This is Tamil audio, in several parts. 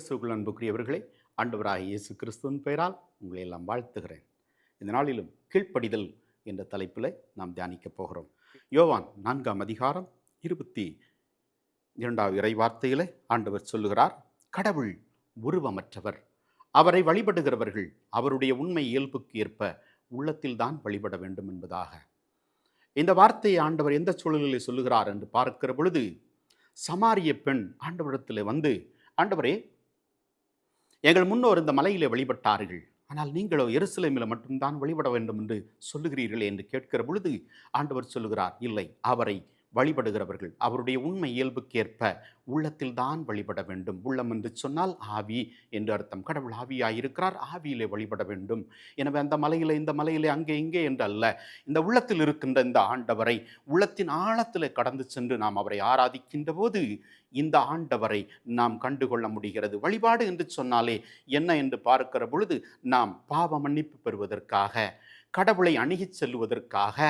கிறிஸ்துவுக்குள் அன்புக்குரியவர்களே, ஆண்டவராகிய இயேசு கிறிஸ்துவின் பெயரால் உங்களை எல்லாம் வாழ்த்துகிறேன். இந்த நாளிலும் கீழ்ப்படிதல் என்ற தலைப்பில் நாம் தியானிக்கப் போகிறோம். யோவான் 4ஆம் அதிகாரம் 22வது இறை வார்த்தையிலே ஆண்டவர் சொல்லுகிறார், கடவுள் உருவமற்றவர், அவரை வழிபடுகிறவர்கள் அவருடைய உண்மை இயல்புக்கு ஏற்ப உள்ளத்தில் தான் வழிபட வேண்டும் என்பதாக. இந்த வார்த்தையை ஆண்டவர் எந்த சூழலில் சொல்லுகிறார் என்று பார்க்கிற பொழுது, சமாரிய பெண் ஆண்டவரிடத்தில் வந்து, ஆண்டவரே, எங்கள் முன்னோர் இந்த மலையிலே வழிபட்டார்கள், ஆனால் நீங்களோ எருசலேமில் மட்டும்தான் வழிபட வேண்டும் என்று சொல்லுகிறீர்களே என்று கேட்கிற பொழுது ஆண்டவர் சொல்லுகிறார், இல்லை, அவரை வழிபடுகிறவர்கள் அவருடைய உண்மை இயல்புக்கேற்ப உள்ளத்தில் தான் வழிபட வேண்டும். உள்ளம் என்று சொன்னால் ஆவி என்று அர்த்தம். கடவுள் ஆவியாயிருக்கிறார், ஆவியிலே வழிபட வேண்டும். எனவே அந்த மலையிலே இந்த மலையிலே அங்கே இங்கே என்று அல்ல, இந்த உள்ளத்தில் இருக்கின்ற இந்த ஆண்டவரை உள்ளத்தின் ஆழத்தில் கடந்து சென்று நாம் அவரை ஆராதிக்கின்ற போது இந்த ஆண்டவரை நாம் கண்டுகொள்ள முடிகிறது. வழிபாடு என்று சொன்னாலே என்ன என்று பார்க்கிற பொழுது, நாம் பாவ மன்னிப்பு பெறுவதற்காக, கடவுளை அணுகிச் செல்வதற்காக,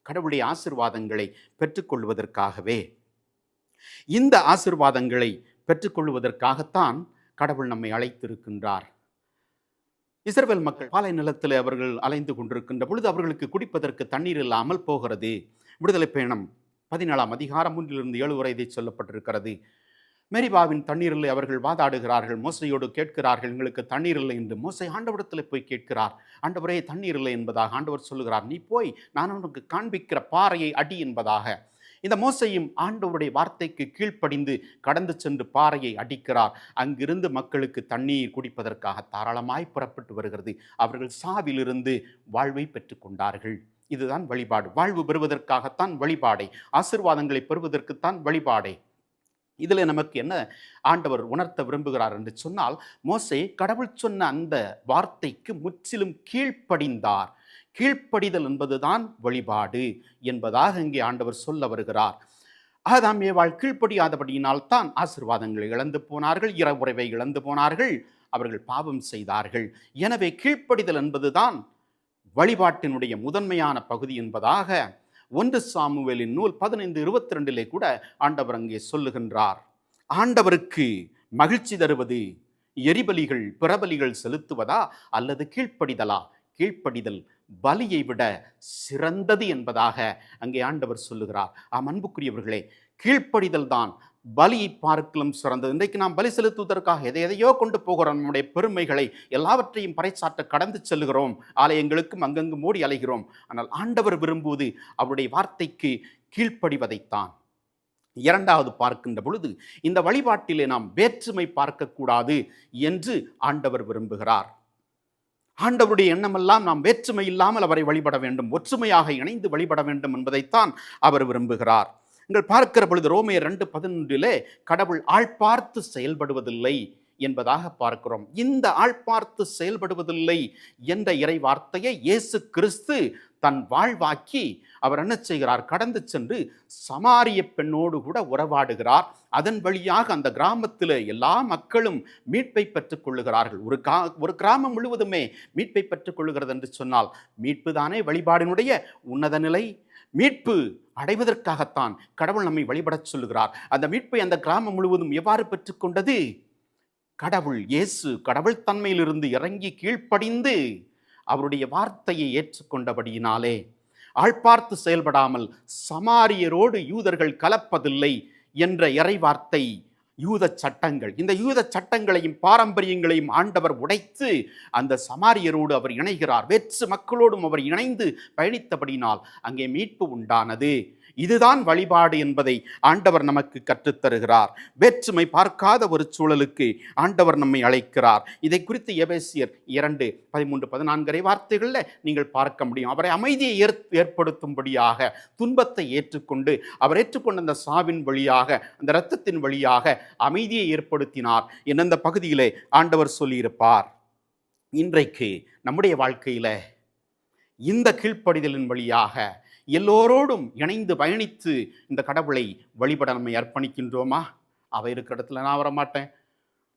கடவுளுடைய ஆசீர்வாதங்களை பெற்றுக்கொள்வதற்காகவே, இந்த ஆசீர்வாதங்களை பெற்றுக்கொள்வதற்காகத்தான் கடவுள் நம்மை அழைத்திருக்கின்றார். இஸ்ரவேல் மக்கள் பாலை நிலத்தில் அவர்கள் அலைந்து கொண்டிருக்கின்ற பொழுது அவர்களுக்கு குடிப்பதற்கு தண்ணீர் இல்லாமல் போகிறது. விடுதலை பயணம் 17ஆம் அதிகாரம் 1-7 வரை இதை சொல்லப்பட்டிருக்கிறது. மேரிபாவின் தண்ணீரில் அவர்கள் வாதாடுகிறார்கள், மோசையோடு கேட்கிறார்கள், எங்களுக்கு தண்ணீர் இல்லை என்று. மோசை ஆண்டவரிடத்தில் போய் கேட்கிறார், ஆண்டவரே தண்ணீர் இல்லை என்பதாக. ஆண்டவர் சொல்லுகிறார், நீ போய் நான் உனக்கு காண்பிக்கிற பாறையை அடி என்பதாக. இந்த மோசையும் ஆண்டவருடைய வார்த்தைக்கு கீழ்ப்படிந்து கடந்து சென்று பாறையை அடிக்கிறார். அங்கிருந்து மக்களுக்கு தண்ணீர் குடிப்பதற்காக தாராளமாய் புறப்பட்டு வருகிறது. அவர்கள் சாவிலிருந்து வாழ்வை பெற்றுக்கொண்டார்கள். இதுதான் வழிபாடு. வாழ்வு பெறுவதற்காகத்தான் வழிபாடை, ஆசீர்வாதங்களை பெறுவதற்குத்தான் வழிபாடை. இதில் நமக்கு என்ன ஆண்டவர் உணர்த்த விரும்புகிறார் என்று சொன்னால், மோசே கடவுள் சொன்ன அந்த வார்த்தைக்கு முற்றிலும் கீழ்ப்படிந்தார். கீழ்ப்படிதல் என்பதுதான் வழிபாடு என்பதாக இங்கே ஆண்டவர் சொல்ல வருகிறார். ஆதாம் ஏவாள் கீழ்ப்படியாதபடியினால் தான் ஆசீர்வாதங்களை இழந்து போனார்கள், இரவுறவை இழந்து போனார்கள், அவர்கள் பாவம் செய்தார்கள். எனவே கீழ்ப்படிதல் என்பதுதான் வழிபாட்டினுடைய முதன்மையான பகுதி என்பதாக 1 சாமுவேலின் நூல் 15:22 கூட ஆண்டவர் அங்கே சொல்லுகின்றார். ஆண்டவருக்கு மகிழ்ச்சி தருவது எரிபலிகள் பிறபலிகள் செலுத்துவதா அல்லது கீழ்ப்படிதலா? கீழ்ப்படிதல் பலியை விட சிறந்தது என்பதாக அங்கே ஆண்டவர் சொல்லுகிறார். அன்புக்குரியவர்களே, கீழ்ப்படிதல் தான் பலியை பார்க்கலும் சிறந்தது. இன்றைக்கு நாம் பலி செலுத்துவதற்காக எதையோ கொண்டு போகிறோம். நம்முடைய பெருமைகளை எல்லாவற்றையும் பறைசாற்ற கடந்து செல்கிறோம். ஆலயங்களுக்கும் அங்கங்கு மூடி அலைகிறோம். ஆனால் ஆண்டவர் விரும்புவது அவருடைய வார்த்தைக்கு கீழ்ப்படிவதைத்தான். 2வது பார்க்கின்ற பொழுது, இந்த வழிபாட்டிலே நாம் வேற்றுமை பார்க்கக்கூடாது என்று ஆண்டவர் விரும்புகிறார். ஆண்டவருடைய எண்ணமெல்லாம் நாம் வேற்றுமை இல்லாமல் அவரை வழிபட வேண்டும், ஒற்றுமையாக இணைந்து வழிபட வேண்டும் என்பதைத்தான் அவர் விரும்புகிறார். நீங்கள் பார்க்கிற பொழுது ரோமையர் 2:11 கடவுள் ஆள் பார்த்து செயல்படுவதில்லை என்பதாக பார்க்கிறோம். இந்த ஆள் பார்த்து செயல்படுவதில்லை என்ற இறை வார்த்தையை இயேசு கிறிஸ்து தன் வாழ்வாக்கி அவர் என்ன செய்கிறார்? கடந்து சென்று சமாரிய பெண்ணோடு கூட உறவாடுகிறார். அதன் வழியாக அந்த கிராமத்தில் எல்லா மக்களும் மீட்பை பெற்றுக் கொள்ளுகிறார்கள். ஒரு கிராமம் முழுவதுமே மீட்பை பெற்றுக் கொள்ளுகிறது என்று சொன்னால், மீட்பு தானே வழிபாடினுடைய உன்னத நிலை. மீட்பு அடைவதற்காகத்தான் கடவுள் நம்மை வழிபடச் சொல்லுகிறார். அந்த மீட்பை அந்த கிராமம் முழுவதும் எவ்வாறு பெற்றுக்கொண்டது? கடவுள் இயேசு கடவுள் தன்மையிலிருந்து இறங்கி கீழ்ப்படிந்து அவருடைய வார்த்தையை ஏற்றுக்கொண்டபடியினாலே. ஆள் பார்த்து செயல்படாமல் சமாரியரோடு யூதர்கள் கலப்பதில்லை என்ற இறை வார்த்தை, யூத சட்டங்கள், இந்த யூத சட்டங்களையும் பாரம்பரியங்களையும் ஆண்டவர் உடைத்து அந்த சமாரியரோடு அவர் இணைகிறார். வேற்று மக்களோடும் அவர் இணைந்து பயணித்தபடினால் அங்கே மீட்பு உண்டானது. இதுதான் வழிபாடு என்பதை ஆண்டவர் நமக்கு கற்றுத்தருகிறார். வேற்றுமை பார்க்காத ஒரு சூழலுக்கு ஆண்டவர் நம்மை அழைக்கிறார். இதை குறித்து எபேசியர் 2:13-14 வார்த்தைகளில் நீங்கள் பார்க்க முடியும். அவரை அமைதியை ஏற்படுத்தும்படியாக துன்பத்தை ஏற்றுக்கொண்டு அவர் ஏற்றுக்கொண்ட அந்த சாவின் வழியாக, அந்த இரத்தத்தின் வழியாக அமைதியை ஏற்படுத்தினார் என்ற பகுதியிலே ஆண்டவர் சொல்லியிருப்பார். இன்றைக்கு நம்முடைய வாழ்க்கையில இந்த கீழ்ப்படிதலின் வழியாக எல்லோரோடும் இணைந்து பயணித்து இந்த கடவுளை வழிபட நம்மை அர்ப்பணிக்கின்றோமா? அவ இருக்கிற இடத்துல நான் வரமாட்டேன்,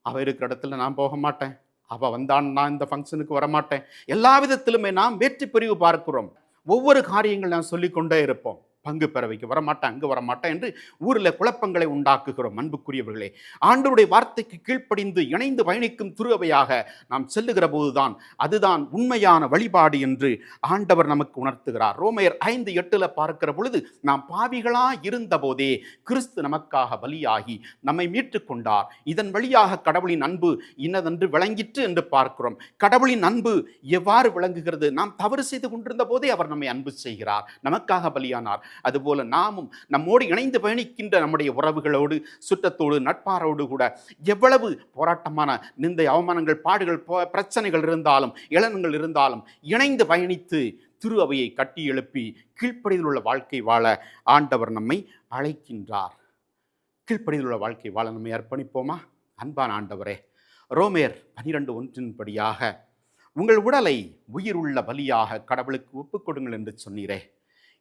அவ இருக்கிற இடத்துல நான் போக மாட்டேன், அவ வந்தான் நான் இந்த ஃபங்க்ஷனுக்கு வரமாட்டேன். எல்லா விதத்திலுமே நாம் வெற்றி பிரிவு பார்க்கிறோம். ஒவ்வொரு காரியங்கள் நாம் சொல்லிக்கொண்டே இருப்போம். பங்கு பெற வைக்க வரமாட்டேன், அங்கே வரமாட்டேன் என்று ஊரில் குழப்பங்களை உண்டாக்குகிறோம். அன்புக்குரியவர்களே, ஆண்டவருடைய வார்த்தைக்கு கீழ்ப்படிந்து இணைந்து பயணிக்கும் திருவையாக நாம் செல்லுகிற போதுதான் அதுதான் உண்மையான வழிபாடு என்று ஆண்டவர் நமக்கு உணர்த்துகிறார். ரோமையர் 5:8 பார்க்கிற பொழுது, நாம் பாவிகளா இருந்த போதே கிறிஸ்து நமக்காக பலியாகி நம்மை மீட்டுக் கொண்டார், இதன் வழியாக கடவுளின் அன்பு இன்னதென்று விளங்கிற்று என்று பார்க்கிறோம். கடவுளின் அன்பு எவ்வாறு விளங்குகிறது? நாம் தவறு செய்து கொண்டிருந்த போதே அவர் நம்மை அன்பு செய்கிறார், நமக்காக பலியானார். அதுபோல நாமும் நம்மோடு இணைந்து பயணிக்கின்ற நம்முடைய உறவுகளோடு, சுற்றத்தோடு, நட்பாரோடு கூட எவ்வளவு போராட்டமான நிந்தை, அவமானங்கள், பாடுகள், பிரச்சனைகள் இருந்தாலும், இளனங்கள் இருந்தாலும் இணைந்து பயணித்து திரு அவையை கட்டி எழுப்பி கீழ்ப்படியில் உள்ள வாழ்க்கை வாழ ஆண்டவர் நம்மை அழைக்கின்றார். கீழ்ப்படியில் உள்ள வாழ்க்கை வாழ நம்மை அர்ப்பணிப்போமா? அன்பான ஆண்டவரே, ரோமேயர் 12:1 படியாக உங்கள் உடலை உயிருள்ள பலியாக கடவுளுக்கு ஒப்புக் கொடுங்கள் என்று சொன்னீரே.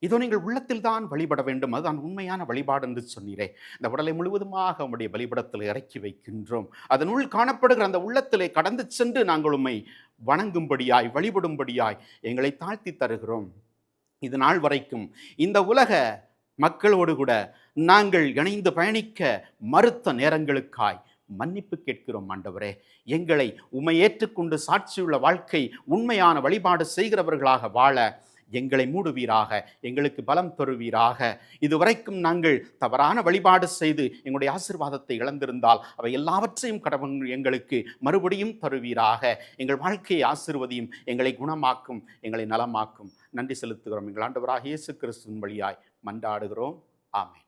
இதோ நீங்கள் உள்ளத்தில் தான் வழிபட வேண்டும், அதுதான் உண்மையான வழிபாடு என்று சொன்னீரே. இந்த உடலை முழுவதுமாக உம்முடைய பலிபடத்தில் இறக்கி வைக்கின்றோம். அதனுள் காணப்படுகிற அந்த உள்ளத்திலே கடந்து சென்று நாங்கள் உம்மை வணங்கும்படியாய், வழிபடும்படியாய் எங்களை தாழ்த்தி தருகிறோம். இது நாள் வரைக்கும் இந்த உலக மக்களோடு கூட நாங்கள் இணைந்து பயணிக்க மறுத்த நேரங்களுக்காய் மன்னிப்பு கேட்கிறோம். ஆண்டவரே, எங்களை உம்மை ஏற்றுக்கொண்டு சாட்சியுள்ள வாழ்க்கை, உண்மையான வழிபாடு செய்கிறவர்களாக வாழ எங்களை மூடுவீராக, எங்களுக்கு பலம் தருவீராக. இதுவரைக்கும் நாங்கள் தவறான வழிபாடு செய்து எங்களுடைய ஆசீர்வாதத்தை இழந்திருந்தால் அவை எல்லாவற்றையும் கடவுள் எங்களுக்கு மறுபடியும் தருவீராக. எங்கள் வாழ்க்கையை ஆசீர்வதியும், எங்களை குணமாக்கும், எங்களை நலமாக்கும். நன்றி செலுத்துகிறோம். எங்கள் ஆண்டவராகிய இயேசு கிறிஸ்துவின் வழியாய் மன்றாடுகிறோம். ஆமென்.